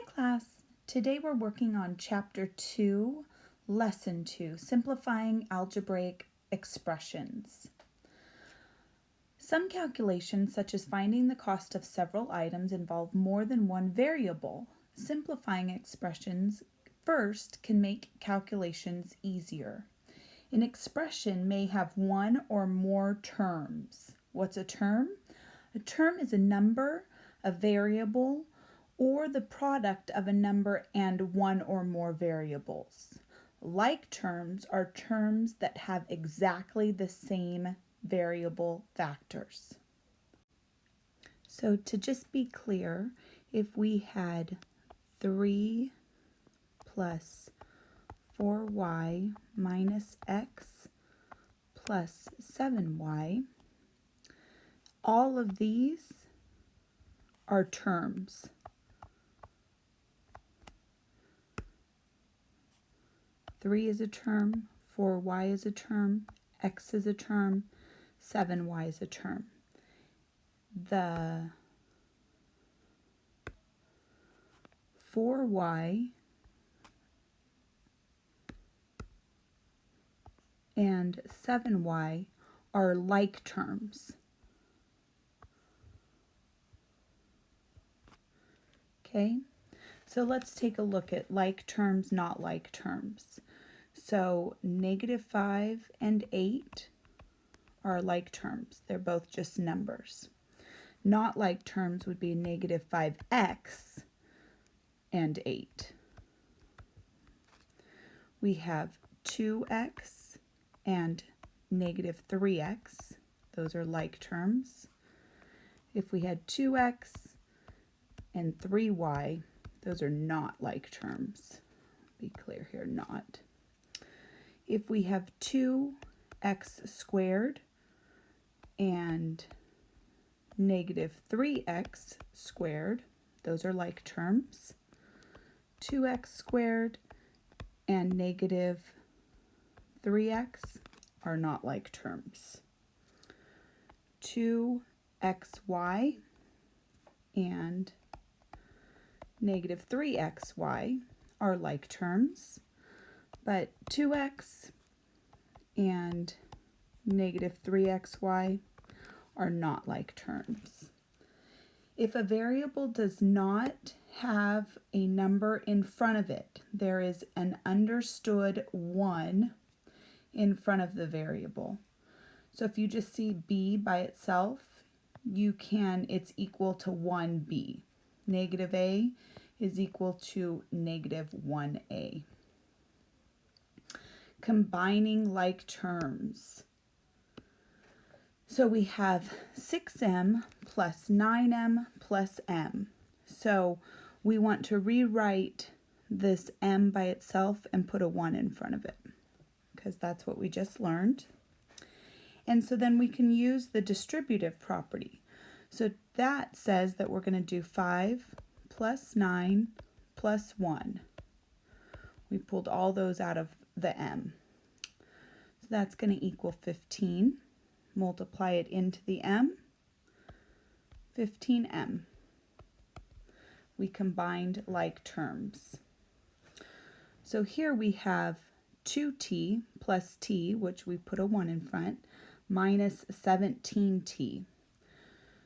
Hi class, today we're working on Chapter 2, Lesson 2, Simplifying Algebraic Expressions. Some calculations, such as finding the cost of several items, involve more than one variable. Simplifying expressions first can make calculations easier. An expression may have one or more terms. What's a term? A term is a number, a variable, or the product of a number and one or more variables. Like terms are terms that have exactly the same variable factors. So to just be clear, if we had 3 plus 4y minus x plus 7y, all of these are terms. 3 is a term, 4y is a term, x is a term, 7y is a term. The 4y and 7y are like terms. Okay, so let's take a look at like terms, not like terms. So -5 and 8 are like terms. They're both just numbers. Not like terms would be -5x and 8. We have 2x and -3x. Those are like terms. If we had 2x and 3y, those are not like terms. Be clear here, not. If we have 2x squared and -3x squared, those are like terms. 2x squared and -3x are not like terms. 2xy and -3xy are like terms, but 2x and -3xy are not like terms. If a variable does not have a number in front of it, there is an understood 1 in front of the variable. So if you just see b by itself, it's equal to 1b. -a is equal to -1a. Combining like terms. So we have 6m plus 9m plus m. So we want to rewrite this m by itself and put a 1 in front of it, because that's what we just learned. And so then we can use the distributive property. So that says that we're going to do 5 plus 9 plus 1. We pulled all those out of the m. So that's going to equal 15. Multiply it into the m, 15m. We combined like terms. So here we have 2t plus t, which we put a 1 in front, minus 17t.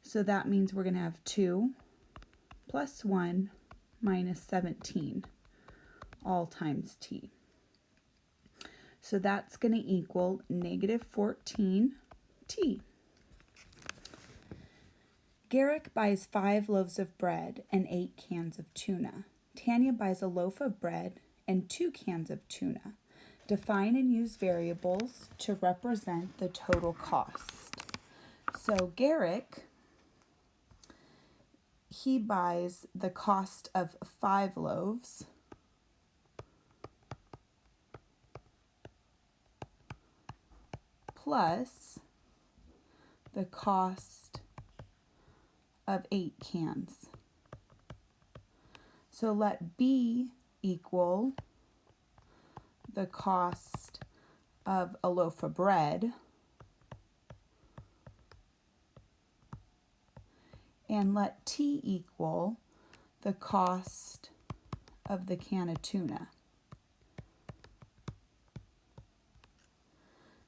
So that means we're going to have 2 plus 1 minus 17, all times t. So that's going to equal -14t. Garrick buys 5 loaves of bread and 8 cans of tuna. Tanya buys a loaf of bread and 2 cans of tuna. Define and use variables to represent the total cost. So Garrick, he buys the cost of 5 loaves plus the cost of 8 cans. So let B equal the cost of a loaf of bread, and let T equal the cost of the can of tuna.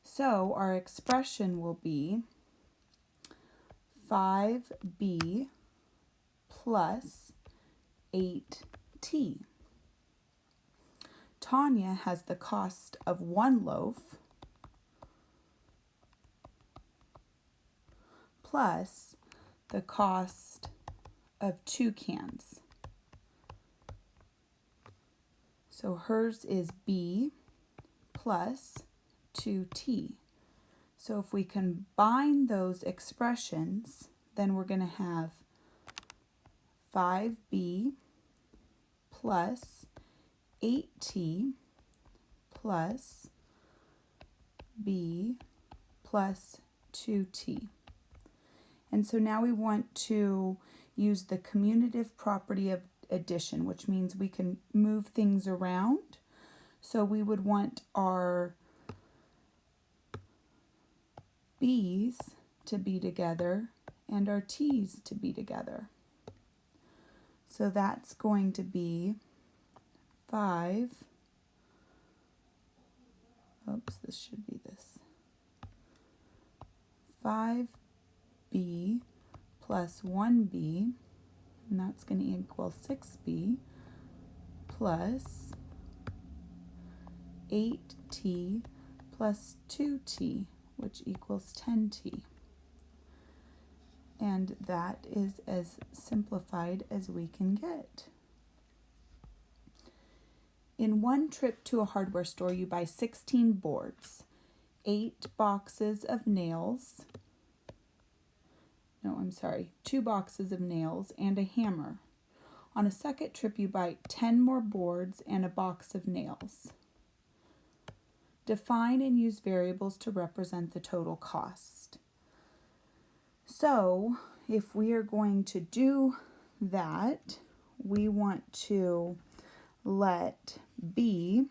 So our expression will be 5b plus 8t. Tanya has the cost of 1 loaf plus the cost of 2 cans. So hers is b plus 2t. So if we combine those expressions, then we're going to have 5b plus 8t plus b plus 2t. And so now we want to use the commutative property of addition, which means we can move things around. So we would want our b's to be together and our t's to be together. So that's going to be 5, this should be this, 5b plus 1b, and that's going to equal 6b, plus 8t plus 2t, which equals 10t. And that is as simplified as we can get. In one trip to a hardware store, you buy 16 boards, 2 boxes of nails, and a hammer. On a second trip, you buy 10 more boards and a box of nails. Define and use variables to represent the total cost. So, if we are going to do that, we want to let B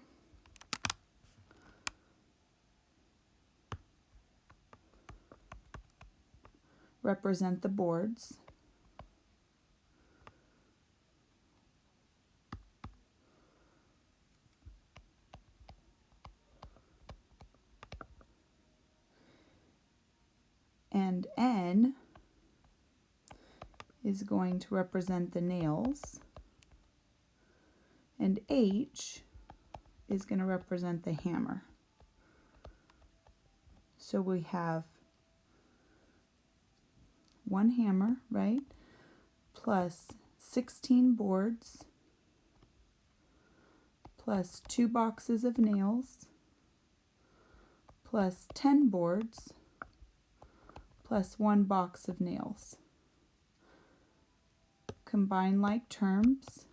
represent the boards, and N is going to represent the nails, and H is going to represent the hammer. So we have 1 hammer, right, plus 16 boards, plus 2 boxes of nails, plus 10 boards, plus 1 box of nails. Combine like terms,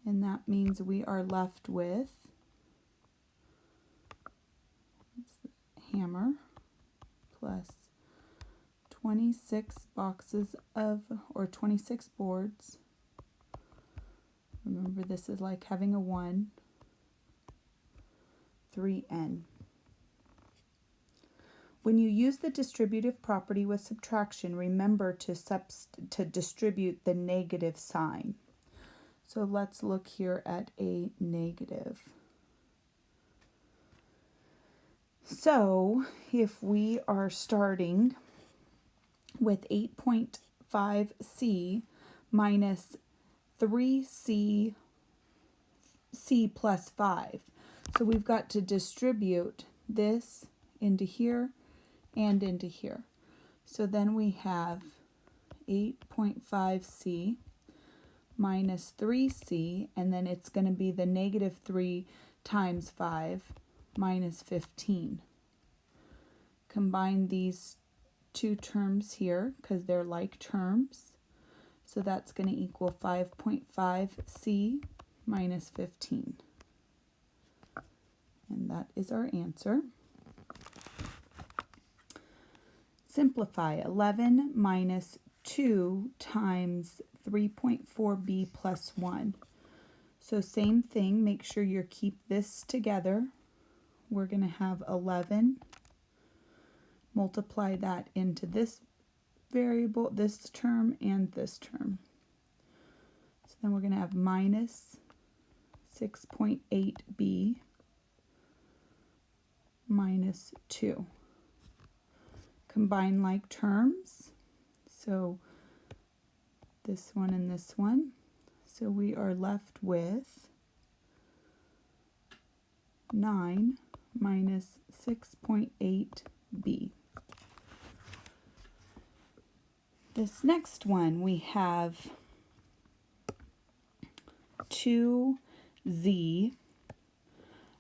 and that means we are left with hammer plus 26 boxes of, or 26 boards. Remember, this is like having a 1, 3n. When you use the distributive property with subtraction, remember to distribute the negative sign. So let's look here at a negative. So if we are starting with 8.5c minus 3c plus 5. So we've got to distribute this into here and into here. So then we have 8.5c minus 3c, and then it's going to be the negative 3 times 5 minus 15. Combine these two terms here because they're like terms. So that's going to equal 5.5c minus 15. And that is our answer. Simplify. 11 minus 2 times 3.4b plus 1. So same thing, make sure you keep this together. We're going to have 11. Multiply that into this variable, this term and this term. So then we're going to have minus 6.8b minus 2. Combine like terms. So this one and this one. So we are left with 9 minus 6.8b. This next one we have 2z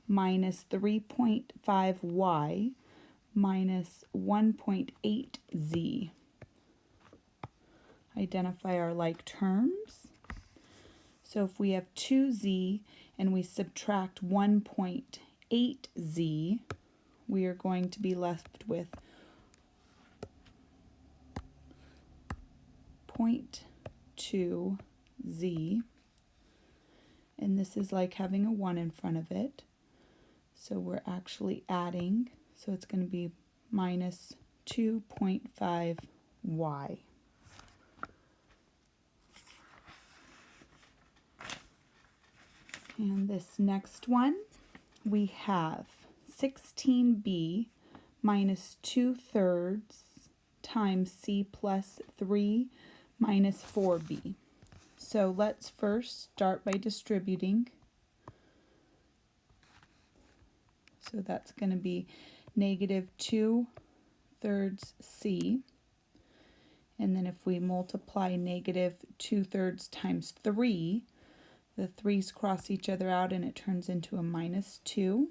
minus 3.5y minus 1.8z. Identify our like terms. So if we have 2z and we subtract 1.8z, we are going to be left with 0.2z. And this is like having a 1 in front of it. So we're actually adding. So it's going to be minus 2.5y. And this next one, we have 16b minus 2/3 times c plus 3 minus 4b. So let's first start by distributing. So that's going to be negative 2/3 c. And then if we multiply negative 2/3 times 3, the 3's cross each other out and it turns into a minus 2.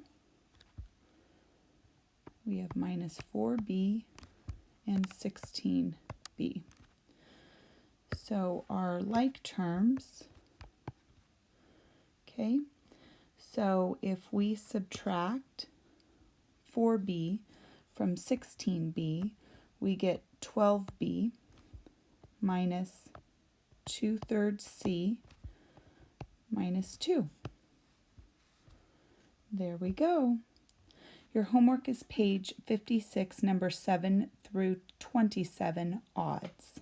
We have minus 4b and 16b. So our like terms, okay, so if we subtract 4b from 16b, we get 12b minus 2/3 c minus 2. There we go. Your homework is page 56, number 7 through 27, odds.